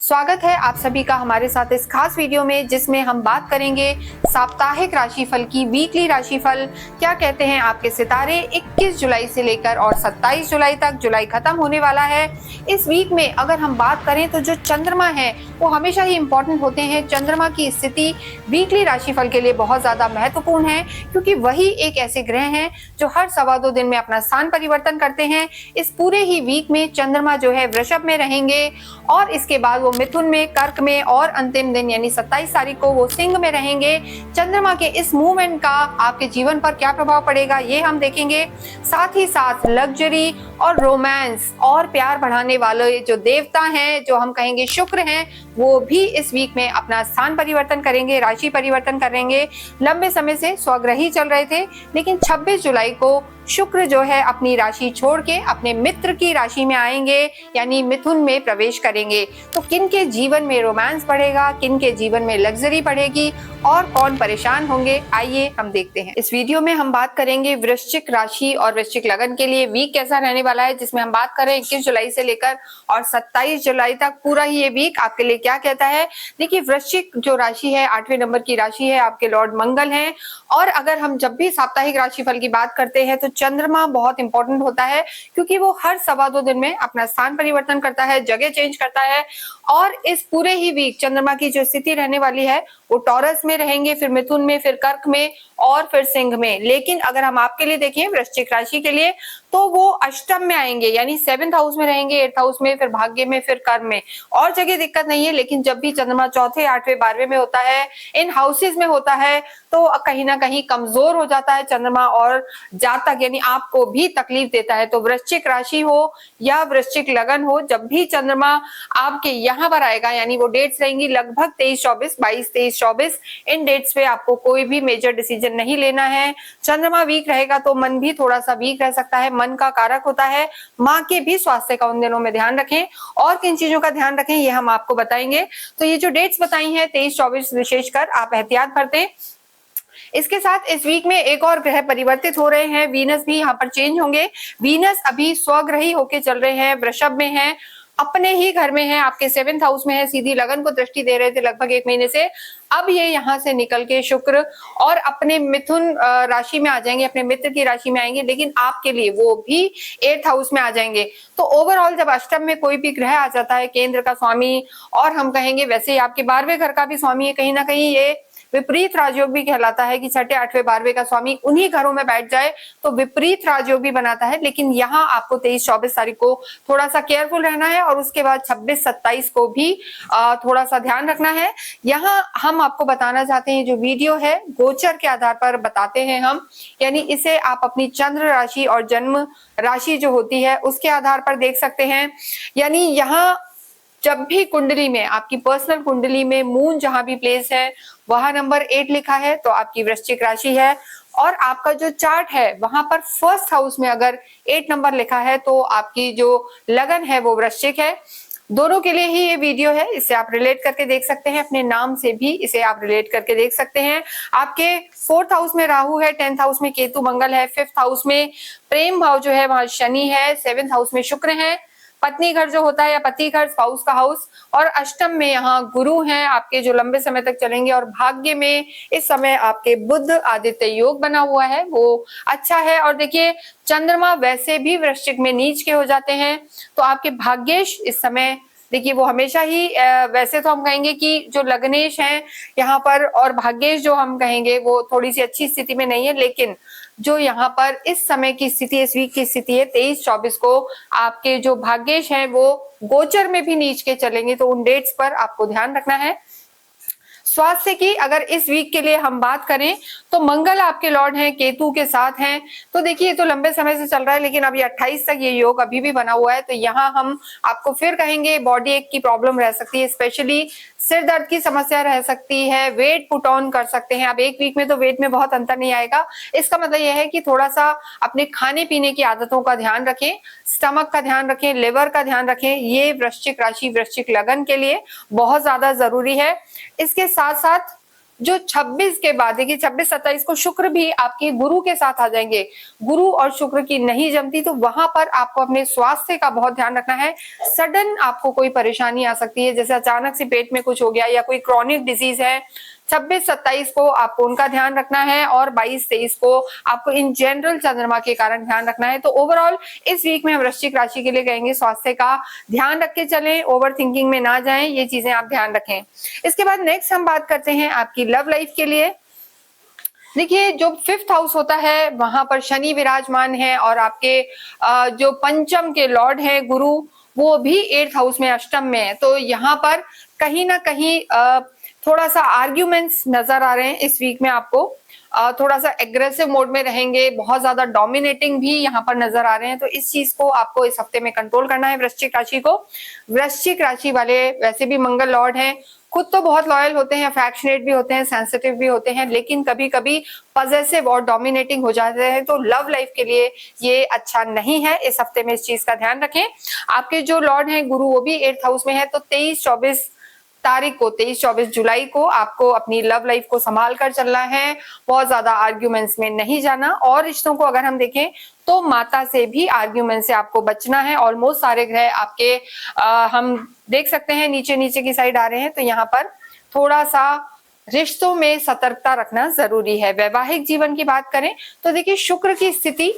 स्वागत है आप सभी का हमारे साथ इस खास वीडियो में, जिसमें हम बात करेंगे साप्ताहिक राशिफल की। वीकली राशिफल क्या कहते हैं आपके सितारे 21 जुलाई से लेकर और 27 जुलाई तक। जुलाई खत्म होने वाला है। इस वीक में अगर हम बात करें तो जो चंद्रमा है वो हमेशा ही इंपॉर्टेंट होते हैं। चंद्रमा की स्थिति वीकली राशिफल के लिए बहुत ज्यादा महत्वपूर्ण है, क्योंकि वही एक ऐसे ग्रह हैं जो हर सवा दो दिन में अपना स्थान परिवर्तन करते हैं। इस पूरे ही वीक में चंद्रमा जो है वृषभ में रहेंगे और इसके बाद वो मिथुन में, कर्क में और अंतिम दिन यानी 27 तारीख को वो सिंह में रहेंगे। चंद्रमा के इस मूवमेंट का आपके जीवन पर क्या प्रभाव पड़ेगा ये हम देखेंगे। साथ ही साथ लग्जरी और रोमांस और प्यार बढ़ाने वाले जो देवता हैं, जो हम कहेंगे शुक्र हैं, वो भी इस वीक में अपना स्थान परिवर्तन करेंगे, राशि परिवर्तन करेंगे। लंबे समय से स्वग्रही चल रहे थे, लेकिन 26 जुलाई को शुक्र जो है अपनी राशि छोड़ के अपने मित्र की राशि में आएंगे, यानी मिथुन में प्रवेश करेंगे। तो किन के जीवन में रोमांस बढ़ेगा, किन के जीवन में लग्जरी बढ़ेगी और कौन परेशान होंगे, आइए हम देखते हैं। इस वीडियो में हम बात करेंगे वृश्चिक राशि और वृश्चिक लगन के लिए वीक कैसा रहने वाला है, जिसमें हम बात करें 21 जुलाई से लेकर और 27 जुलाई तक पूरा ही ये वीक आपके लिए क्या कहता है। देखिए, वृश्चिक जो राशि है 8वें नंबर की राशि है, आपके लॉर्ड मंगल हैं। और अगर हम जब भी साप्ताहिक राशिफल की बात करते हैं तो चंद्रमा बहुत इंपॉर्टेंट होता है, क्योंकि वो हर सवा दो दिन में अपना स्थान परिवर्तन करता है, जगह चेंज करता है। और इस पूरे ही वीक चंद्रमा की जो स्थिति रहने वाली है वो टॉरस में रहेंगे, फिर मिथुन में, फिर कर्क में और फिर सिंह में। लेकिन अगर हम आपके लिए देखें वृश्चिक राशि के लिए, तो वो अष्टम में आएंगे, यानी 7th हाउस में रहेंगे, 8th हाउस में, फिर भाग्य में, फिर कर्म में। और जगह दिक्कत नहीं है, लेकिन जब भी चंद्रमा चौथे, 8वें, 12वें में होता है, इन हाउसेज में होता है, तो कहीं ना कहीं कमजोर हो जाता है चंद्रमा और जातक यानी आपको भी तकलीफ देता है। तो वृश्चिक राशि हो या वृश्चिक लगन हो, जब भी चंद्रमा आपके यहाँ पर आएगा, यानी वो डेट्स रहेंगी लगभग 23-24, 22-23-24, इन डेट्स पे आपको कोई भी मेजर डिसीजन नहीं लेना है। चंद्रमा वीक रहेगा तो मन भी थोड़ा सा वीक रह सकता है, मन का कारक होता है। माँ के भी स्वास्थ्य का उन दिनों में ध्यान रखें और किन चीजों का ध्यान रखें ये हम आपको बताएंगे। तो ये जो डेट्स बताई हैं 23-24 विशेषकर आप एहतियात बरतें। इसके साथ इस वीक में एक और ग्रह परिवर्तित हो रहे हैं, वीनस भी यहाँ पर चेंज होंगे। वीनस अभी स्वग्रही होके चल रहे हैं, वृषभ में हैं, अपने ही घर में है, आपके 7th हाउस में है, सीधी लगन को दृष्टि दे रहे थे लगभग 1 महीने से। अब ये यहाँ से निकल के शुक्र और अपने मिथुन राशि में आ जाएंगे, अपने मित्र की राशि में आएंगे, लेकिन आपके लिए वो भी 8th हाउस में आ जाएंगे। तो ओवरऑल जब अष्टम में कोई भी ग्रह आ जाता है, केंद्र का स्वामी, और हम कहेंगे वैसे ही आपके 12वें घर का भी स्वामी है, कहीं ना कहीं ये विपरीत राजयोग भी कहलाता है कि 6ठे, 8वें, 12वें का स्वामी उन्हीं घरों में बैठ जाए तो विपरीत राजयोग भी बनाता है। लेकिन यहाँ आपको 23-24 तारीख को थोड़ा सा केयरफुल रहना है और उसके बाद 26-27 को भी थोड़ा सा ध्यान रखना है। यहाँ हम आपको बताना चाहते हैं, जो वीडियो है गोचर के आधार पर बताते हैं हम, यानी इसे आप अपनी चंद्र राशि और जन्म राशि जो होती है उसके आधार पर देख सकते हैं। यानी यहाँ जब भी कुंडली में, आपकी पर्सनल कुंडली में मून जहां भी प्लेस है वहां नंबर 8 लिखा है तो आपकी वृश्चिक राशि है। और आपका जो चार्ट है वहां पर 1st हाउस में अगर 8 नंबर लिखा है तो आपकी जो लगन है वो वृश्चिक है। दोनों के लिए ही ये वीडियो है, इसे आप रिलेट करके देख सकते हैं, अपने नाम से भी इसे आप रिलेट करके देख सकते हैं। आपके 4th हाउस में राहु है, 10th हाउस में केतु मंगल है, 5th हाउस में प्रेम भाव जो है वहां शनि है, 7th हाउस में शुक्र है, पत्नी घर जो होता है या पति घर, स्पाउस का हाउस, और अष्टम में यहाँ गुरु हैं आपके जो लंबे समय तक चलेंगे, और भाग्य में इस समय आपके बुध आदित्य योग बना हुआ है वो अच्छा है। और देखिए चंद्रमा वैसे भी वृश्चिक में नीच के हो जाते हैं, तो आपके भाग्येश इस समय देखिए वो हमेशा ही वैसे तो हम कहेंगे कि जो लग्नेश हैं यहाँ पर और भाग्येश जो हम कहेंगे वो थोड़ी सी अच्छी स्थिति में नहीं है, लेकिन जो यहाँ पर इस समय की स्थिति, इस वीक की स्थिति है 23-24 को आपके जो भाग्येश हैं वो गोचर में भी नीच के चलेंगे, तो उन डेट्स पर आपको ध्यान रखना है। स्वास्थ्य की अगर इस वीक के लिए हम बात करें तो मंगल आपके लॉर्ड हैं, केतु के साथ हैं। तो देखिए ये तो लंबे समय से चल रहा है, लेकिन अभी 28 तक ये योग अभी भी बना हुआ है। तो यहाँ हम आपको फिर कहेंगे बॉडी एक की प्रॉब्लम रह सकती है, स्पेशली सिर दर्द की समस्या रह सकती है, वेट पुट ऑन कर सकते हैं। अब एक वीक में तो वेट में बहुत अंतर नहीं आएगा, इसका मतलब यह है कि थोड़ा सा अपने खाने पीने की आदतों का ध्यान रखें, स्टमक का ध्यान रखें, लिवर का ध्यान रखें। ये वृश्चिक राशि, वृश्चिक लगन के लिए बहुत ज्यादा जरूरी है। इसके साथ साथ जो 26 के बाद, देखिए 26-27 को शुक्र भी आपके गुरु के साथ आ जाएंगे। गुरु और शुक्र की नहीं जमती, तो वहां पर आपको अपने स्वास्थ्य का बहुत ध्यान रखना है। सडन आपको कोई परेशानी आ सकती है, जैसे अचानक से पेट में कुछ हो गया या कोई क्रॉनिक डिजीज है। 26-27 को आपको उनका ध्यान रखना है और 22-23 को आपको इन जनरल चंद्रमा के कारण ध्यान रखना है। तो ओवरऑल इस वीक में हम वृश्चिक राशि के लिए कहेंगे स्वास्थ्य का ध्यान रख के चलें, ओवर थिंकिंग में ना जाएं, ये चीजें आप ध्यान रखें। इसके बाद नेक्स्ट हम बात करते हैं आपकी लव लाइफ के लिए। देखिए जो 5th हाउस होता है वहां पर शनि विराजमान है और आपके जो पंचम के लॉर्ड हैं गुरु, वो भी 8th हाउस में अष्टम में है। तो यहाँ पर कहीं ना कहीं थोड़ा सा आर्ग्यूमेंट्स नजर आ रहे हैं इस वीक में आपको। थोड़ा सा एग्रेसिव मोड में रहेंगे, बहुत ज्यादा डोमिनेटिंग भी यहाँ पर नजर आ रहे हैं। तो इस चीज को आपको इस हफ्ते में कंट्रोल करना है वृश्चिक राशि को। वृश्चिक राशि वाले वैसे भी मंगल लॉर्ड हैं, खुद तो बहुत लॉयल होते हैं, अफेक्शनेट भी होते हैं, सेंसिटिव भी होते हैं, लेकिन कभी कभी पॉजेसिव और डोमिनेटिंग हो जाते हैं। तो लव लाइफ के लिए ये अच्छा नहीं है, इस हफ्ते में इस चीज का ध्यान रखें। आपके जो लॉर्ड हैं गुरु, वो भी 8th हाउस में है। तो 23-24 तारीख को, 23-24 जुलाई को आपको अपनी लव लाइफ को संभाल कर चलना है, बहुत ज्यादा आर्ग्यूमेंट्स में नहीं जाना। और रिश्तों को अगर हम देखें तो माता से भी आर्ग्यूमेंट से आपको बचना है। ऑलमोस्ट सारे ग्रह आपके हम देख सकते हैं नीचे नीचे की साइड आ रहे हैं, तो यहाँ पर थोड़ा सा रिश्तों में सतर्कता रखना जरूरी है। वैवाहिक जीवन की बात करें तो देखिए शुक्र की स्थिति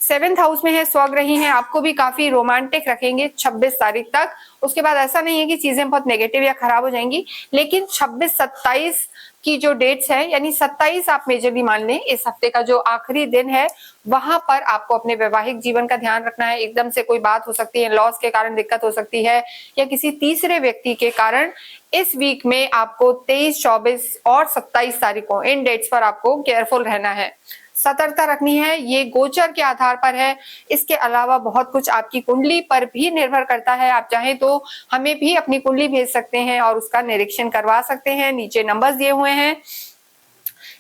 7th हाउस में है, स्वग्रही है, आपको भी काफी रोमांटिक रखेंगे 26 तारीख तक। उसके बाद ऐसा नहीं है कि चीजें बहुत नेगेटिव या खराब हो जाएंगी, लेकिन 26-27 की जो डेट्स है, यानी 27 आप मेजरली मान लें, इस हफ्ते का जो आखिरी दिन है, वहां पर आपको अपने वैवाहिक जीवन का ध्यान रखना है। एकदम से कोई बात हो सकती है, लॉस के कारण दिक्कत हो सकती है, या किसी तीसरे व्यक्ति के कारण इस वीक में आपको 23, 24 और 27 तारीख को इन डेट्स पर आपको केयरफुल रहना है, सतर्कता रखनी है। ये गोचर के आधार पर है, इसके अलावा बहुत कुछ आपकी कुंडली पर भी निर्भर करता है। आप चाहें तो हमें भी अपनी कुंडली भेज सकते हैं और उसका निरीक्षण करवा सकते हैं, नीचे नंबर्स दिए हुए हैं।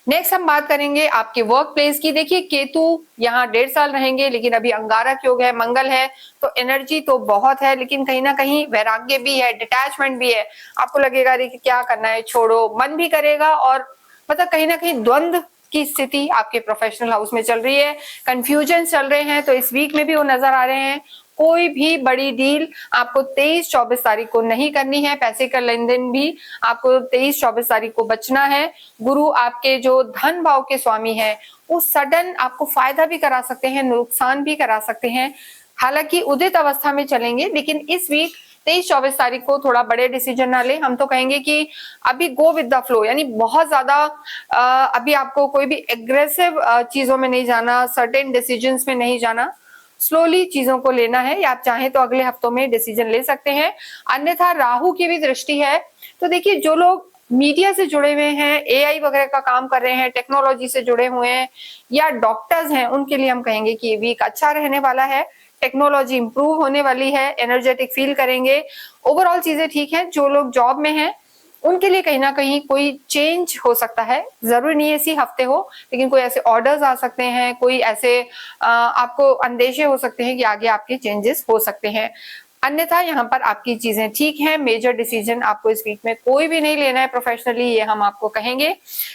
नेक्स्ट हम बात करेंगे आपके वर्क प्लेस की। देखिए केतु यहाँ 1.5 साल रहेंगे, लेकिन अभी अंगारक योग है, मंगल है, तो एनर्जी तो बहुत है, लेकिन कहीं ना कहीं वैराग्य भी है, डिटैचमेंट भी है। आपको लगेगा कि क्या करना है, छोड़ो, मन भी करेगा, और मतलब कहीं ना कहीं द्वंद्व की स्थिति आपके प्रोफेशनल हाउस में चल रही है, कंफ्यूजन चल रहे हैं, तो इस वीक में भी वो नजर आ रहे हैं। कोई भी बड़ी डील आपको 23-24 तारीख को नहीं करनी है। पैसे का लेन देन भी आपको 23-24 तारीख को बचना है। गुरु आपके जो धन भाव के स्वामी है, वो सडन आपको फायदा भी करा सकते हैं, नुकसान भी करा सकते हैं। हालांकि उदित अवस्था में चलेंगे, लेकिन इस वीक 23-24 तारीख को थोड़ा बड़े डिसीजन ना ले। हम तो कहेंगे कि अभी गो विद द फ्लो, यानी बहुत ज्यादा अभी आपको कोई भी एग्रेसिव चीजों में नहीं जाना, सर्टेन डिसीजंस में नहीं जाना, स्लोली चीजों को लेना है। या आप चाहें तो अगले हफ्तों में डिसीजन ले सकते हैं। अन्यथा राहु की भी दृष्टि है, तो देखिए जो लोग मीडिया से जुड़े हुए हैं, एआई वगैरह का काम कर रहे हैं, टेक्नोलॉजी से जुड़े हुए हैं, या डॉक्टर्स हैं, उनके लिए हम कहेंगे कि ये वीक अच्छा रहने वाला है। टेक्नोलॉजी इंप्रूव होने वाली है, एनर्जेटिक फील करेंगे, ओवरऑल चीजें ठीक है। जो लोग जॉब में हैं उनके लिए कहीं ना कहीं कोई चेंज हो सकता है, जरूरी नहीं है इसी हफ्ते हो, लेकिन कोई ऐसे ऑर्डर्स आ सकते हैं, कोई ऐसे आपको अंदेशे हो सकते हैं कि आगे आपके चेंजेस हो सकते हैं। अन्यथा यहाँ पर आपकी चीजें ठीक हैं। मेजर डिसीजन आपको इस वीक में कोई भी नहीं लेना है प्रोफेशनली, ये हम आपको कहेंगे।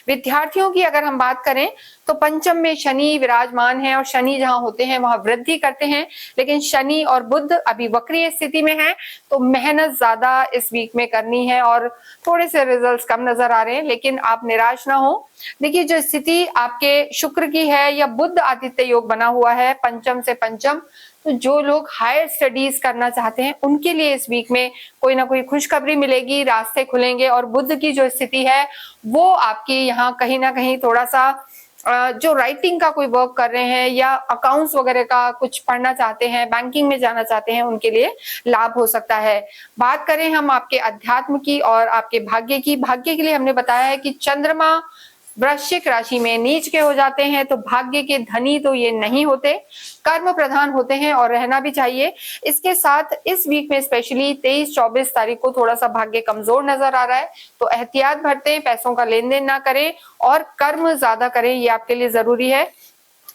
विद्यार्थियों की अगर हम बात करें तो पंचम में शनि विराजमान है, और शनि जहां होते हैं वहां वृद्धि करते हैं, लेकिन शनि और बुध अभी वक्रीय स्थिति में है, तो मेहनत ज्यादा इस वीक में करनी है और थोड़े से रिजल्ट्स कम नजर आ रहे हैं, लेकिन आप निराश ना हो। देखिए जो स्थिति आपके शुक्र की है, या बुध आदित्य योग बना हुआ है पंचम से पंचम, तो जो लोग हायर स्टडीज करना चाहते हैं उनके लिए इस वीक में कोई ना कोई खुशखबरी मिलेगी, रास्ते खुलेंगे। और बुध की जो स्थिति है वो आपकी यहाँ कहीं ना कहीं थोड़ा सा जो राइटिंग का कोई वर्क कर रहे हैं, या अकाउंट्स वगैरह का कुछ पढ़ना चाहते हैं, बैंकिंग में जाना चाहते हैं, उनके लिए लाभ हो सकता है। बात करें हम आपके अध्यात्म की और आपके भाग्य की, भाग्य के लिए हमने बताया है कि चंद्रमा वृश्चिक राशि में नीच के हो जाते हैं, तो भाग्य के धनी तो ये नहीं होते, कर्म प्रधान होते हैं, और रहना भी चाहिए। इसके साथ इस वीक में स्पेशली 23-24 तारीख को थोड़ा सा भाग्य कमजोर नजर आ रहा है, तो एहतियात बरतें, पैसों का लेन देन ना करें और कर्म ज्यादा करें, ये आपके लिए जरूरी है।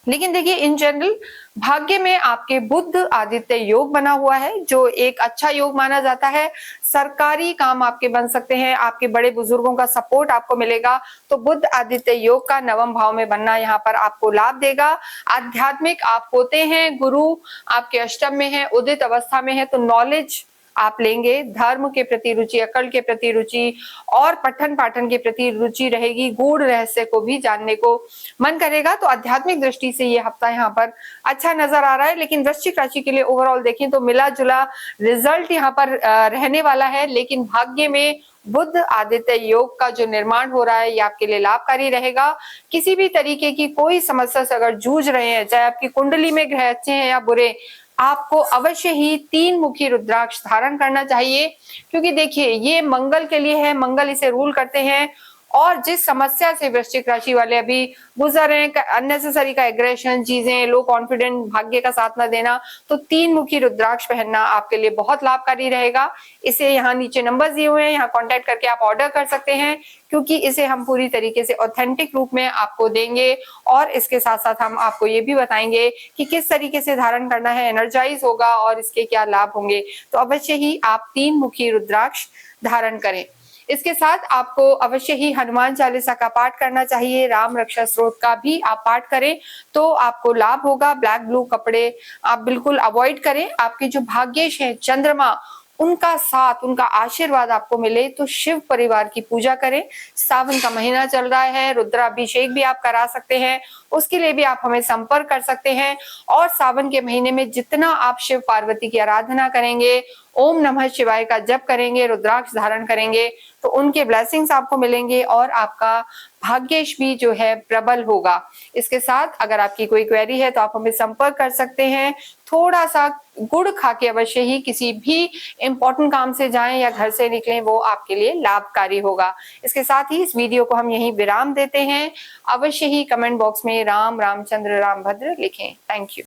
लेकिन देखिए इन जनरल भाग्य में आपके बुध आदित्य योग बना हुआ है, जो एक अच्छा योग माना जाता है। सरकारी काम आपके बन सकते हैं, आपके बड़े बुजुर्गों का सपोर्ट आपको मिलेगा। तो बुध आदित्य योग का नवम भाव में बनना यहाँ पर आपको लाभ देगा। आध्यात्मिक आप होते हैं, गुरु आपके अष्टम में है, उदित अवस्था में है, तो नॉलेज आप लेंगे, धर्म के प्रति रुचि, अकल के प्रति रुचि और पठन पाठन के प्रति रुचि रहेगी, गूढ़ रहस्य को भी जानने को मन करेगा। तो आध्यात्मिक दृष्टि से ये हफ्ता यहाँ पर अच्छा नजर आ रहा है। लेकिन वृश्चिक राशि के लिए ओवरऑल देखें तो मिला जुला रिजल्ट यहाँ पर रहने वाला है। लेकिन भाग्य में बुध आदित्य योग का जो निर्माण हो रहा है ये आपके लिए लाभकारी रहेगा। किसी भी तरीके की कोई समस्या से अगर जूझ रहे हैं, चाहे आपकी कुंडली में ग्रह अच्छे हैं या बुरे, आपको अवश्य ही 3 मुखी रुद्राक्ष धारण करना चाहिए, क्योंकि देखिए ये मंगल के लिए है, मंगल इसे रूल करते हैं। और जिस समस्या से वृश्चिक राशि वाले अभी गुजर रहे हैं, अननेसेसरी का एग्रेशन, चीजें, लो कॉन्फिडेंट, भाग्य का साथ न देना, तो 3 मुखी रुद्राक्ष पहनना आपके लिए बहुत लाभकारी रहेगा। इसे यहाँ नीचे नंबर दिए हुए हैं, यहाँ कांटेक्ट करके आप ऑर्डर कर सकते हैं, क्योंकि इसे हम पूरी तरीके से ऑथेंटिक रूप में आपको देंगे। और इसके साथ साथ हम आपको ये भी बताएंगे कि किस तरीके से धारण करना है, एनर्जाइज होगा और इसके क्या लाभ होंगे। तो अवश्य ही आप 3 मुखी रुद्राक्ष धारण करें। इसके साथ आपको अवश्य ही हनुमान चालीसा का पाठ करना चाहिए, राम रक्षा स्तोत्र का भी आप पाठ करें तो आपको लाभ होगा। ब्लैक ब्लू कपड़े आप बिल्कुल अवॉइड करें। आपके जो भाग्येश हैं चंद्रमा, उनका साथ, उनका आशीर्वाद आपको मिले तो शिव परिवार की पूजा करें। सावन का महीना चल रहा है, रुद्राभिषेक भी आप करा सकते हैं, उसके लिए भी आप हमें संपर्क कर सकते हैं। और सावन के महीने में जितना आप शिव पार्वती की आराधना करेंगे, ओम नमः शिवाय का जप करेंगे, रुद्राक्ष धारण करेंगे, तो उनके ब्लेसिंग्स आपको मिलेंगे और आपका भाग्येश भी जो है प्रबल होगा। इसके साथ अगर आपकी कोई क्वेरी है तो आप हमें संपर्क कर सकते हैं। थोड़ा सा गुड़ खा के अवश्य ही किसी भी इंपॉर्टेंट काम से जाएं या घर से निकलें, वो आपके लिए लाभकारी होगा। इसके साथ ही इस वीडियो को हम यहीं विराम देते हैं। अवश्य ही कमेंट बॉक्स में राम रामचंद्र रामभद्र लिखें। Thank you.